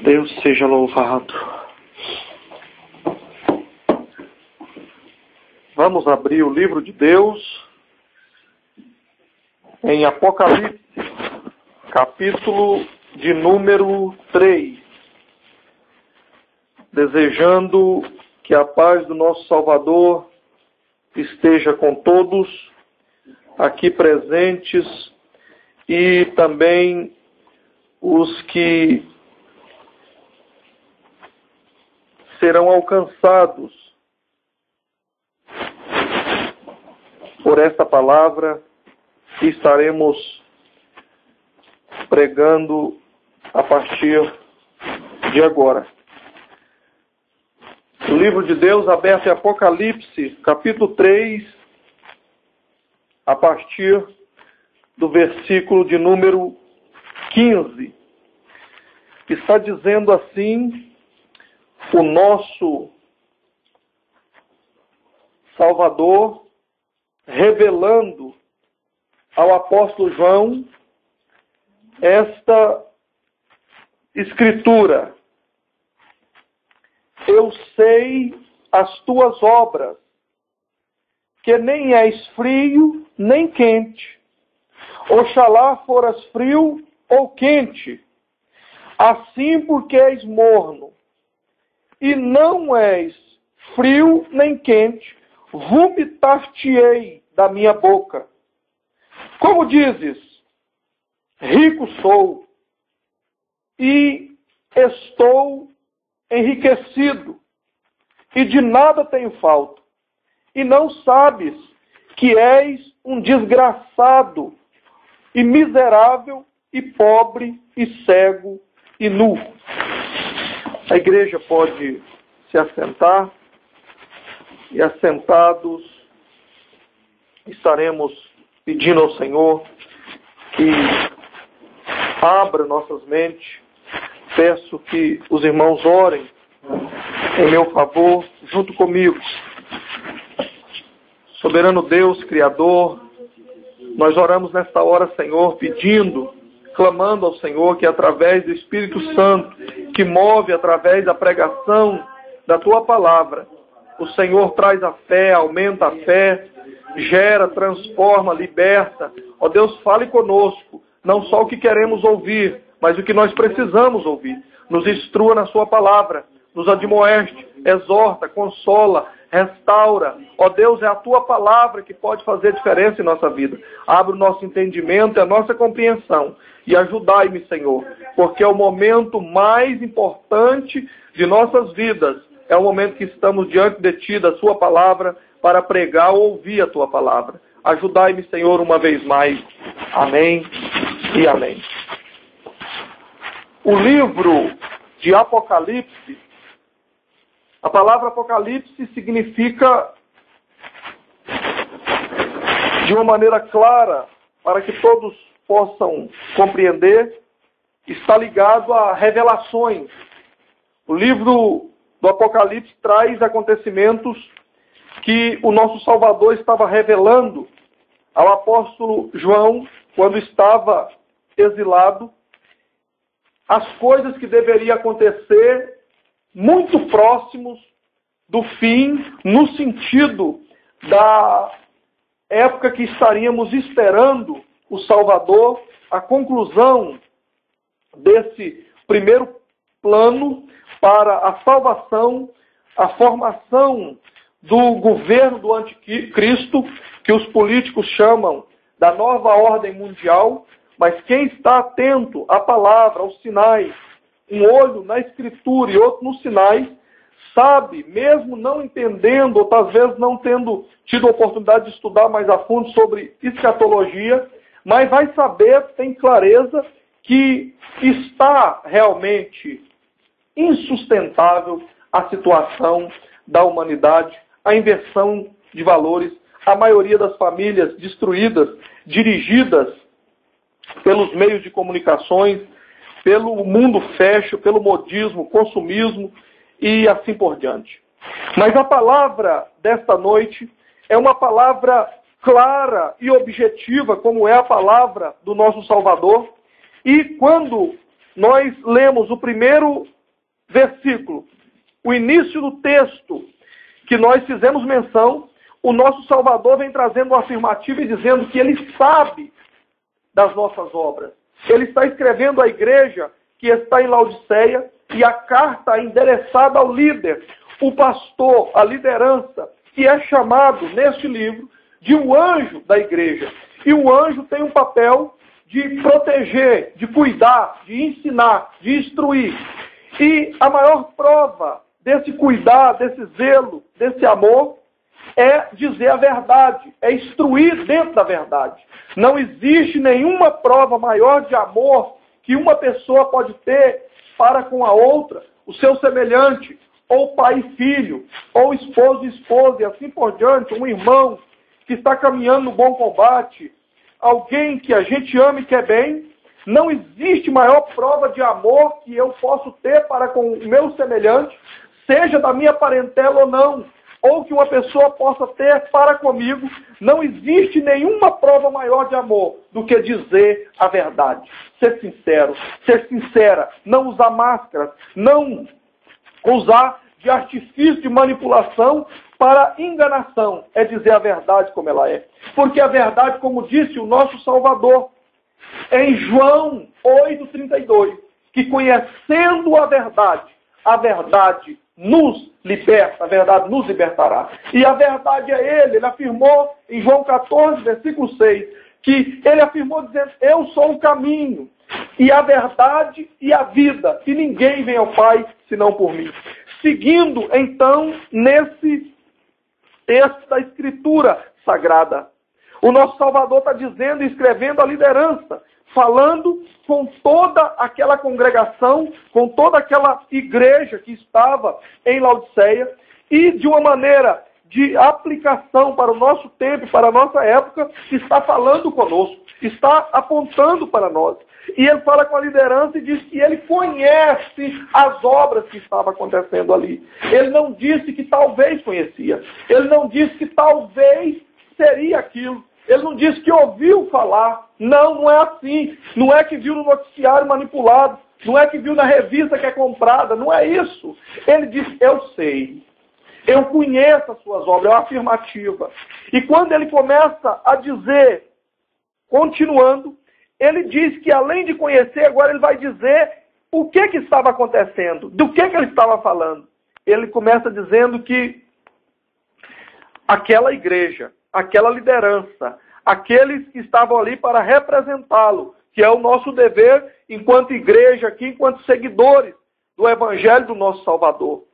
Deus seja louvado. Vamos abrir o livro de Deus em Apocalipse, capítulo de número 3. Desejando que a paz do nosso Salvador esteja com todos aqui presentes e também os que serão alcançados por esta palavra que estaremos pregando a partir de agora. O livro de Deus aberto em Apocalipse, capítulo 3, a partir do versículo de número 15. Está dizendo assim o nosso Salvador, revelando ao apóstolo João esta escritura. Eu sei as tuas obras, que nem és frio, nem quente. Oxalá foras frio ou quente. Assim porque és morno, e não és frio nem quente, vomitar-te-ei da minha boca. Como dizes, rico sou, e estou enriquecido, e de nada tenho falta, e não sabes que és um desgraçado, e miserável, e pobre, e cego, e nu. A igreja pode se assentar, e assentados estaremos pedindo ao Senhor que abra nossas mentes. Peço que os irmãos orem em meu favor, junto comigo. Soberano Deus, Criador, nós oramos nesta hora, Senhor, pedindo, clamando ao Senhor que através do Espírito Santo, que move através da pregação da Tua Palavra, o Senhor traz a fé, aumenta a fé, gera, transforma, liberta. Ó Deus, fale conosco, não só o que queremos ouvir, mas o que nós precisamos ouvir. Nos instrua na Sua Palavra, nos admoeste, exorta, consola, restaura. Ó Deus, é a Tua Palavra que pode fazer diferença em nossa vida. Abre o nosso entendimento e a nossa compreensão. E ajudai-me, Senhor, porque é o momento mais importante de nossas vidas. É o momento que estamos diante de Ti, da Sua Palavra, para pregar ou ouvir a Tua Palavra. Ajudai-me, Senhor, uma vez mais. Amém e amém. O livro de Apocalipse, a palavra Apocalipse significa, de uma maneira clara, para que todos possam compreender, está ligado a revelações. O livro do Apocalipse traz acontecimentos que o nosso Salvador estava revelando ao apóstolo João, quando estava exilado, as coisas que deveriam acontecer muito próximos do fim, no sentido da época que estaríamos esperando o Salvador, a conclusão desse primeiro plano para a salvação, a formação do governo do anticristo, que os políticos chamam da nova ordem mundial, mas quem está atento à palavra, aos sinais, um olho na escritura e outro nos sinais, sabe, mesmo não entendendo, ou talvez vezes não tendo tido a oportunidade de estudar mais a fundo sobre escatologia, mas vai saber, tem clareza, que está realmente insustentável a situação da humanidade, a inversão de valores, a maioria das famílias destruídas, dirigidas pelos meios de comunicações, pelo mundo fashion, pelo modismo, consumismo e assim por diante. Mas a palavra desta noite é uma palavra clara e objetiva, como é a palavra do nosso Salvador. E quando nós lemos o primeiro versículo, o início do texto que nós fizemos menção, o nosso Salvador vem trazendo uma afirmativa e dizendo que Ele sabe das nossas obras. Ele está escrevendo à igreja que está em Laodiceia e a carta é endereçada ao líder, o pastor, a liderança, que é chamado neste livro de um anjo da igreja. E o anjo tem um papel de proteger, de cuidar, de ensinar, de instruir. E a maior prova desse cuidar, desse zelo, desse amor, é dizer a verdade, é instruir dentro da verdade. Não existe nenhuma prova maior de amor que uma pessoa pode ter para com a outra, o seu semelhante, ou pai e filho, ou esposo e esposa, e assim por diante, um irmão que está caminhando no bom combate, alguém que a gente ama e quer bem. Não existe maior prova de amor que eu posso ter para com o meu semelhante, seja da minha parentela ou não, ou que uma pessoa possa ter para comigo. Não existe nenhuma prova maior de amor do que dizer a verdade. Ser sincero, ser sincera, não usar máscaras, não usar de artifício de manipulação para enganação. É dizer a verdade como ela é. Porque a verdade, como disse o nosso Salvador, em João 8,32, que conhecendo a verdade nos liberta, a verdade nos libertará. E a verdade é ele afirmou em João 14, versículo 6, que ele afirmou dizendo, eu sou o caminho, e a verdade e a vida, e ninguém vem ao Pai senão por mim. Seguindo, então, nesse texto da Escritura Sagrada, o nosso Salvador está dizendo e escrevendo a liderança, falando com toda aquela congregação, com toda aquela igreja que estava em Laodiceia, e de uma maneira de aplicação para o nosso tempo, para a nossa época, está falando conosco, está apontando para nós. E ele fala com a liderança e diz que ele conhece as obras que estavam acontecendo ali. Ele não disse que talvez conhecia. Ele não disse que talvez seria aquilo. Ele não disse que ouviu falar. Não, não é assim. Não é que viu no noticiário manipulado. Não é que viu na revista que é comprada. Não é isso. Ele disse, eu sei. Eu conheço as suas obras. É uma afirmativa. E quando ele começa a dizer, continuando, ele diz que além de conhecer, agora ele vai dizer o que estava acontecendo. Do que ele estava falando. Ele começa dizendo que aquela igreja, aquela liderança, aqueles que estavam ali para representá-lo, que é o nosso dever enquanto igreja aqui, enquanto seguidores do Evangelho do nosso Salvador.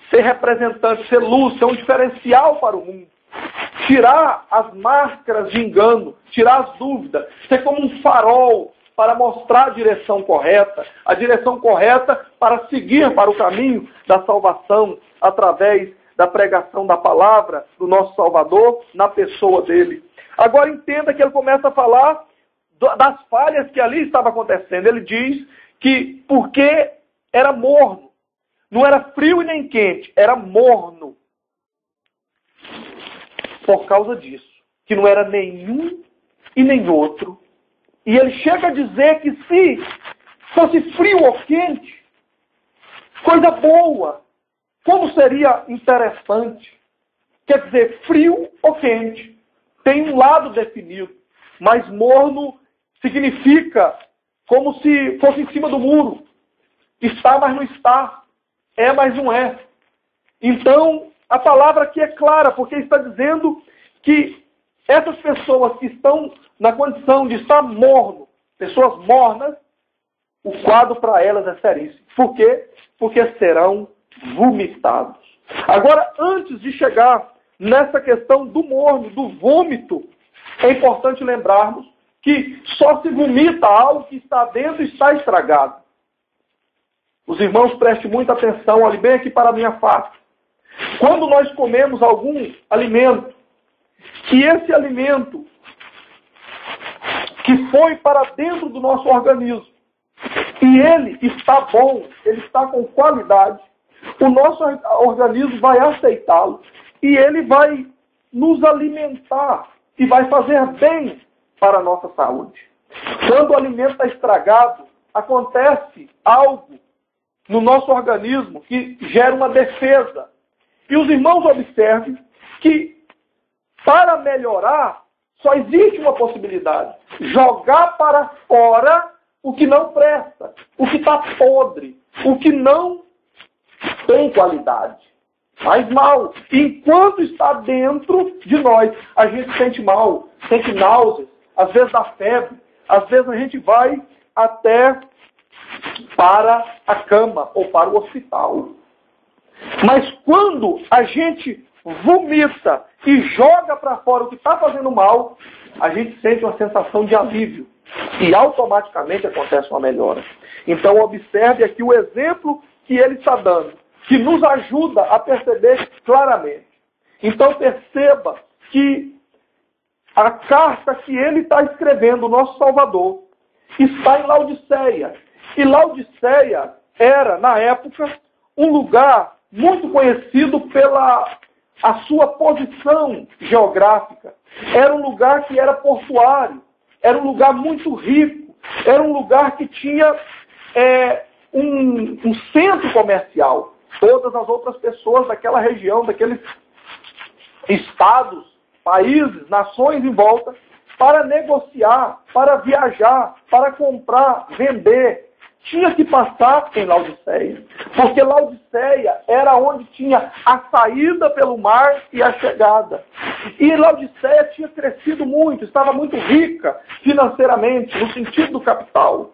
Ser representante, ser luz, ser um diferencial para o mundo. Tirar as máscaras de engano, tirar as dúvidas, ser como um farol para mostrar a direção correta para seguir para o caminho da salvação através da pregação da palavra do nosso Salvador na pessoa dele. Agora entenda que ele começa a falar das falhas que ali estavam acontecendo. Ele diz que porque era morno, não era frio e nem quente, era morno. Por causa disso, que não era nenhum e nem outro. E ele chega a dizer que se fosse frio ou quente, coisa boa, como seria interessante. Quer dizer, frio ou quente, tem um lado definido, mas morno significa como se fosse em cima do muro. Está, mas não está. É, mas não é. Então, a palavra aqui é clara, porque está dizendo que essas pessoas que estão na condição de estar morno, pessoas mornas, o quadro para elas é seríssimo. Por quê? Porque serão vomitados. Agora, antes de chegar nessa questão do morno, do vômito, é importante lembrarmos que só se vomita algo que está dentro e está estragado. Os irmãos, prestem muita atenção, olhem bem aqui para a minha face. Quando nós comemos algum alimento, que esse alimento que foi para dentro do nosso organismo, e ele está bom, ele está com qualidade, o nosso organismo vai aceitá-lo e ele vai nos alimentar e vai fazer bem para a nossa saúde. Quando o alimento está estragado, acontece algo no nosso organismo que gera uma defesa. E os irmãos observem que, para melhorar, só existe uma possibilidade: jogar para fora o que não presta, o que está podre, o que não tem qualidade. Faz mal. Enquanto está dentro de nós, a gente sente mal, sente náuseas, às vezes dá febre, às vezes a gente vai até para a cama ou para o hospital. Mas quando a gente vomita e joga para fora o que está fazendo mal, a gente sente uma sensação de alívio. E automaticamente acontece uma melhora. Então observe aqui o exemplo que ele está dando, que nos ajuda a perceber claramente. Então perceba que a carta que ele está escrevendo, o nosso Salvador, está em Laodiceia. E Laodiceia era, na época, um lugar muito conhecido pela a sua posição geográfica. Era um lugar que era portuário, era um lugar muito rico, era um lugar que tinha um centro comercial. Todas as outras pessoas daquela região, daqueles estados, países, nações em volta, para negociar, para viajar, para comprar, vender, tinha que passar em Laodiceia. Porque Laodiceia era onde tinha a saída pelo mar e a chegada. E Laodiceia tinha crescido muito, estava muito rica financeiramente, no sentido do capital.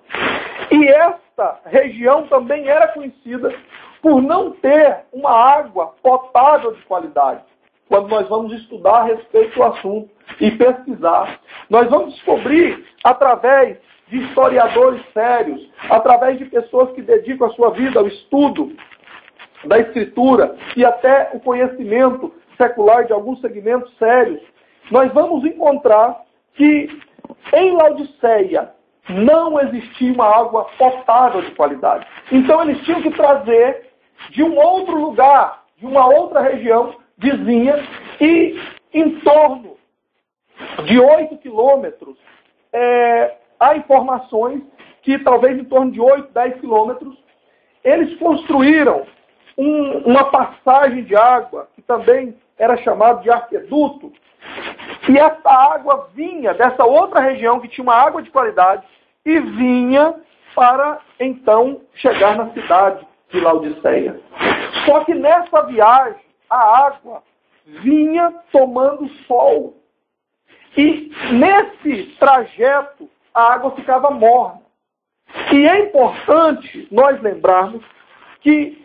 E esta região também era conhecida por não ter uma água potável de qualidade. Quando nós vamos estudar a respeito do assunto e pesquisar, nós vamos descobrir, através de historiadores sérios, através de pessoas que dedicam a sua vida ao estudo da Escritura e até o conhecimento secular de alguns segmentos sérios, nós vamos encontrar que em Laodiceia não existia uma água potável de qualidade. Então eles tinham que trazer de um outro lugar, de uma outra região vizinha, e em torno de 8 quilômetros, há informações que talvez em torno de 8, 10 quilômetros, eles construíram uma passagem de água, que também era chamado de aqueduto, e essa água vinha dessa outra região que tinha uma água de qualidade e vinha para então chegar na cidade de Laodiceia. Só que nessa viagem a água vinha tomando sol. E nesse trajeto a água ficava morna. E é importante nós lembrarmos que